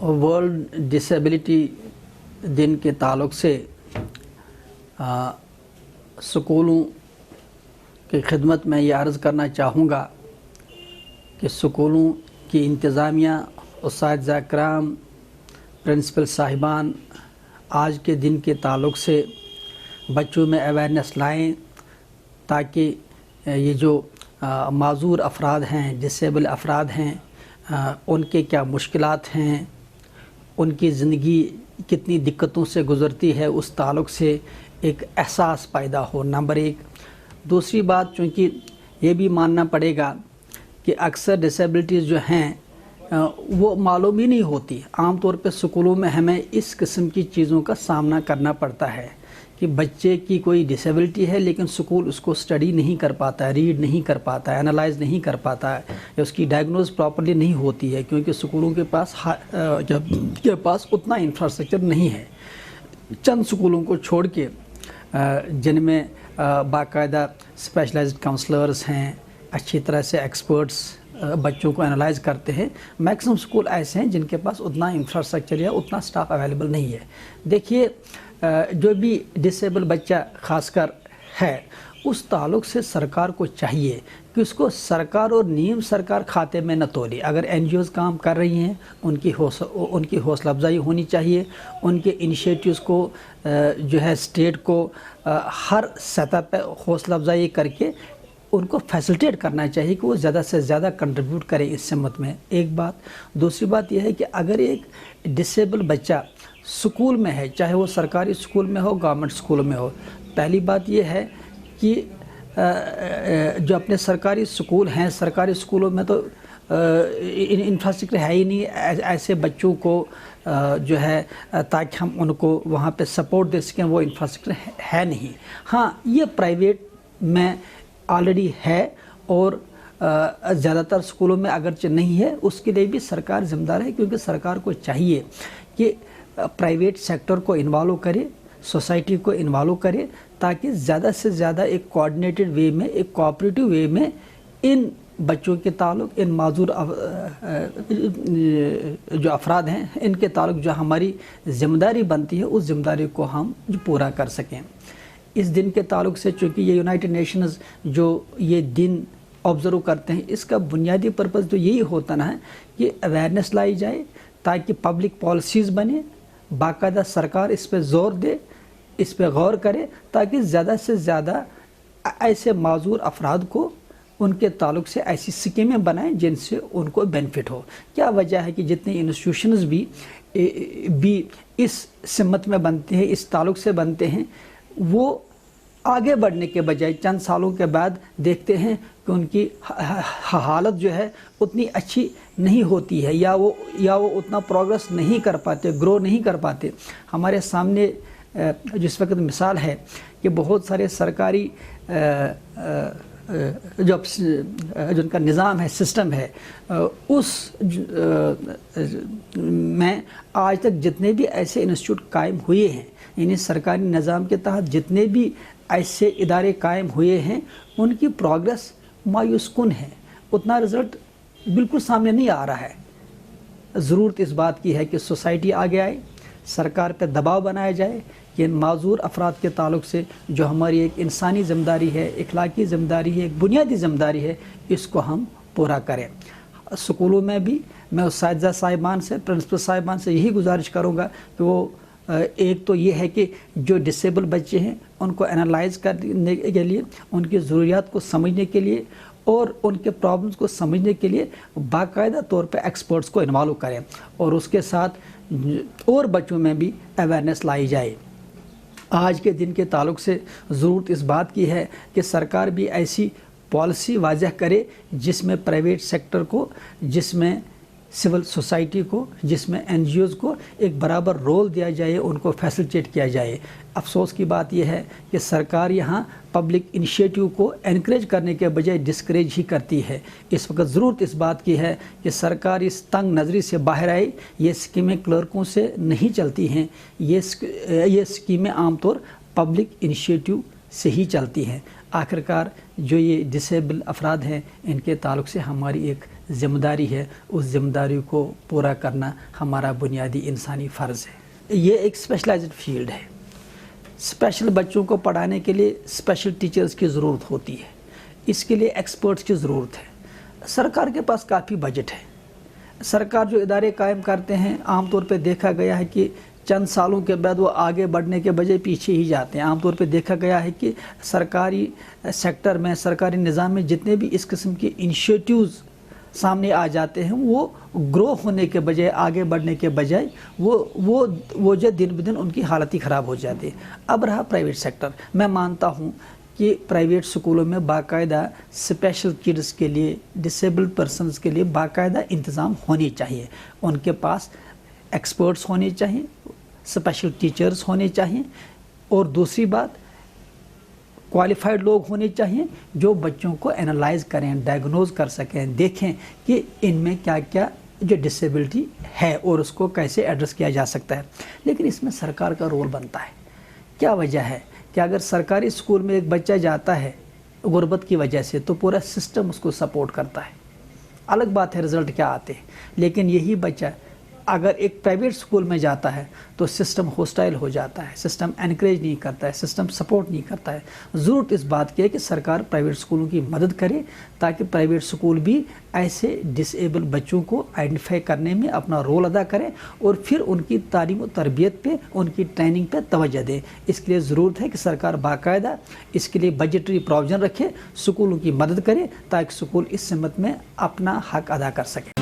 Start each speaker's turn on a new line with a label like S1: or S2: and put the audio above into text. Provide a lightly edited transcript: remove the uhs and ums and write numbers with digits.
S1: World disability दिन के ताल्लुक़ से स्कूलों की खिदमत में ये अर्ज़ करना चाहूँगा कि स्कूलों की इंतज़ामिया, उस्ताद कराम, प्रिंसिपल साहिबान आज के दिन के ताल्लुक़ से बच्चों में अवेयरनेस लाएँ ताकि ये जो माज़ूर अफराद हैं, डिसेबल अफराद हैं, उनके क्या मुश्किलात हैं, उनकी ज़िंदगी कितनी दिक्कतों से गुज़रती है, उस ताल्लुक़ से एक एहसास पैदा हो, नंबर एक। दूसरी बात, चूँकि ये भी मानना पड़ेगा कि अक्सर डिसेबिलिटीज़ जो हैं वो मालूम ही नहीं होती। आम तौर पे स्कूलों में हमें इस किस्म की चीज़ों का सामना करना पड़ता है कि बच्चे की कोई डिसेबिलिटी है लेकिन स्कूल उसको स्टडी नहीं कर पाता है, रीड नहीं कर पाता है, एनालाइज नहीं कर पाता है, या उसकी डायग्नोज प्रॉपर्ली नहीं होती है, क्योंकि स्कूलों के पास उतना इंफ्रास्ट्रक्चर नहीं है। चंद स्कूलों को छोड़ के जिनमें बाकायदा स्पेशलाइज्ड काउंसलर्स हैं, अच्छी तरह से एक्सपर्ट्स बच्चों को एनालाइज करते हैं, मैक्सिमम स्कूल ऐसे हैं जिनके पास उतना इंफ्रास्ट्रक्चर या उतना स्टाफ अवेलेबल नहीं है। देखिए, जो भी डिसेबल बच्चा खासकर है, उस ताल्लुक़ से सरकार को चाहिए कि उसको सरकार और नीम सरकार खाते में न तोले। अगर एनजीओज़ काम कर रही हैं, उनकी हौसला अफजाई होनी चाहिए, उनके इनिशिएटिव्स को जो है स्टेट को हर सतह पर हौसला अफजाई करके उनको फैसिलिटेट करना चाहिए कि वो ज़्यादा से ज़्यादा कंट्रीब्यूट करें इस सिमत में। एक बात। दूसरी बात यह है कि अगर एक डिसेबल बच्चा स्कूल में है, चाहे वो सरकारी स्कूल में हो, गवर्नमेंट स्कूल में हो, पहली बात यह है कि जो अपने सरकारी स्कूल हैं, सरकारी स्कूलों में तो इंफ्रास्ट्रक्चर है ही नहीं ऐसे बच्चों को जो है ताकि हम उनको वहाँ पे सपोर्ट दे सकें, वो इंफ्रास्ट्रक्चर है नहीं। हाँ, ये प्राइवेट में ऑलरेडी है और ज़्यादातर स्कूलों में अगरचे नहीं है, उसके लिए भी सरकार ज़िम्मेदार है, क्योंकि सरकार को चाहिए कि प्राइवेट सेक्टर को इन्वॉल्व करे, सोसाइटी को इन्वॉल्व करे, ताकि ज़्यादा से ज़्यादा एक कोऑर्डिनेटेड वे में, एक कोऑपरेटिव वे में इन बच्चों के ताल्लुक़, इन माजूर जो अफराद हैं, इनके ताल्लुक़ जो हमारी ज़िम्मेदारी बनती है, उस ज़िम्मेदारी को हम पूरा कर सकें। इस दिन के ताल्लुक़ से, चूँकि ये यूनाइटेड नेशंस जो ये दिन ऑब्ज़र्व करते हैं, इसका बुनियादी पर्पज़ तो यही होता ना है कि अवेयरनेस लाई जाए ताकि पब्लिक पॉलिसीज़ बने, बाकायदा सरकार इस पर ज़ोर दे, इस पर गौर करे, ताकि ज़्यादा से ज़्यादा ऐसे माजूर अफराद को उनके ताल्लुक़ से ऐसी स्कीमें बनाएं जिनसे उनको बेनिफिट हो। क्या वजह है कि जितने इंस्टीट्यूशंस भी इस सिमत में बनते हैं, इस ताल्लुक़ से बनते हैं, वो आगे बढ़ने के बजाय चंद सालों के बाद देखते हैं कि उनकी हालत जो है उतनी अच्छी नहीं होती है, या वो उतना प्रोग्रेस नहीं कर पाते, ग्रो नहीं कर पाते। हमारे सामने जिस वक्त मिसाल है कि बहुत सारे सरकारी जो जिनका निज़ाम है, सिस्टम है, उस में आज तक जितने भी ऐसे इंस्टीट्यूट कायम हुए हैं, यानी सरकारी निज़ाम के तहत जितने भी ऐसे इदारे कायम हुए हैं, उनकी प्रोग्रेस मायूसकुन है, उतना रिज़ल्ट बिल्कुल सामने नहीं आ रहा है। ज़रूरत इस बात की है कि सोसाइटी आगे आए, सरकार पर दबाव बनाया जाए कि इन माजूर अफराद के ताल्लुक़ से जो हमारी एक इंसानी ज़िम्मेदारी है, इखलाकी ज़िम्मेदारी है, एक बुनियादी ज़िम्मेदारी है, इसको हम पूरा करें। स्कूलों में भी मैं उस्ताद साहिबान से, प्रिंसिपल साहिबान से यही गुजारिश करूँगा कि वो एक तो ये है कि जो डिसेबल बच्चे हैं उनको एनालाइज करने के लिए, उनकी ज़रूरियात को समझने के लिए और उनके प्रॉब्लम्स को समझने के लिए बाकायदा तौर पे एक्सपर्ट्स को इन्वॉल्व करें, और उसके साथ और बच्चों में भी अवेयरनेस लाई जाए। आज के दिन के ताल्लुक़ से ज़रूरत इस बात की है कि सरकार भी ऐसी पॉलिसी वाज़ह करे जिसमें प्राइवेट सेक्टर को, जिसमें सिविल सोसाइटी को, जिसमें एनजीओज़ को एक बराबर रोल दिया जाए, उनको फैसिलिटेट किया जाए। अफसोस की बात यह है कि सरकार यहाँ पब्लिक इनिशिएटिव को एनकरेज करने के बजाय डिस्करेज ही करती है। इस वक्त ज़रूरत इस बात की है कि सरकार इस तंग नज़री से बाहर आए। ये स्कीमें क्लर्कों से नहीं चलती हैं, ये स्कीमें आमतौर पब्लिक इनिशिएटिव से ही चलती हैं। आखिरकार जो ये डिसेबल अफराद हैं, इनके ताल्लुक़ से हमारी एक ذمہ داری ہے، اس ذمہ داری کو پورا کرنا ہمارا بنیادی انسانی فرض ہے۔ یہ ایک اسپیشلائزڈ فیلڈ ہے، اسپیشل بچوں کو پڑھانے کے لیے اسپیشل ٹیچرز کی ضرورت ہوتی ہے، اس کے لیے ایکسپرٹس کی ضرورت ہے۔ سرکار کے پاس کافی بجٹ ہے، سرکار جو ادارے قائم کرتے ہیں عام طور پہ دیکھا گیا ہے کہ چند سالوں کے بعد وہ آگے بڑھنے کے بجائے پیچھے ہی جاتے ہیں۔ عام طور پہ دیکھا گیا ہے کہ سرکاری سیکٹر میں، سرکاری نظام میں جتنے بھی اس قسم کے انیشیٹیوز سامنے آ جاتے ہیں وہ گرو ہونے کے بجائے، آگے بڑھنے کے بجائے وہ جو دن بدن ان کی حالت ہی خراب ہو جاتی ہے۔ اب رہا پرائیویٹ سیکٹر، میں مانتا ہوں کہ پرائیویٹ سکولوں میں باقاعدہ اسپیشل کڈس کے لیے، ڈسیبلڈ پرسنز کے لیے باقاعدہ انتظام ہونے چاہیے، ان کے پاس ایکسپرٹس ہونے چاہیے، اسپیشل ٹیچرز ہونے چاہیے، اور دوسری بات کوالیفائڈ لوگ ہونے چاہیے جو بچوں کو انالائز کریں، ڈائگنوز کر سکیں، دیکھیں کہ ان میں کیا کیا جو ڈسیبلٹی ہے اور اس کو کیسے ایڈریس کیا جا سکتا ہے۔ لیکن اس میں سرکار کا رول بنتا ہے۔ کیا وجہ ہے کہ اگر سرکاری اسکول میں ایک بچہ جاتا ہے غربت کی وجہ سے تو پورا سسٹم اس کو سپورٹ کرتا ہے، الگ بات ہے رزلٹ کیا آتے ہیں، لیکن یہی بچہ اگر ایک پرائیویٹ اسکول میں جاتا ہے تو سسٹم ہوسٹائل ہو جاتا ہے، سسٹم انکریج نہیں کرتا ہے، سسٹم سپورٹ نہیں کرتا ہے۔ ضرورت اس بات کی ہے کہ سرکار پرائیویٹ اسکولوں کی مدد کرے تاکہ پرائیویٹ اسکول بھی ایسے ڈس ایبل بچوں کو آئیڈینٹیفائی کرنے میں اپنا رول ادا کریں اور پھر ان کی تعلیم و تربیت پہ، ان کی ٹریننگ پہ توجہ دیں۔ اس کے لیے ضرورت ہے کہ سرکار باقاعدہ اس کے لیے بجٹری پروویژن رکھے، اسکولوں کی مدد کرے تاکہ اسکول اس سمت میں اپنا حق ادا کر سکے۔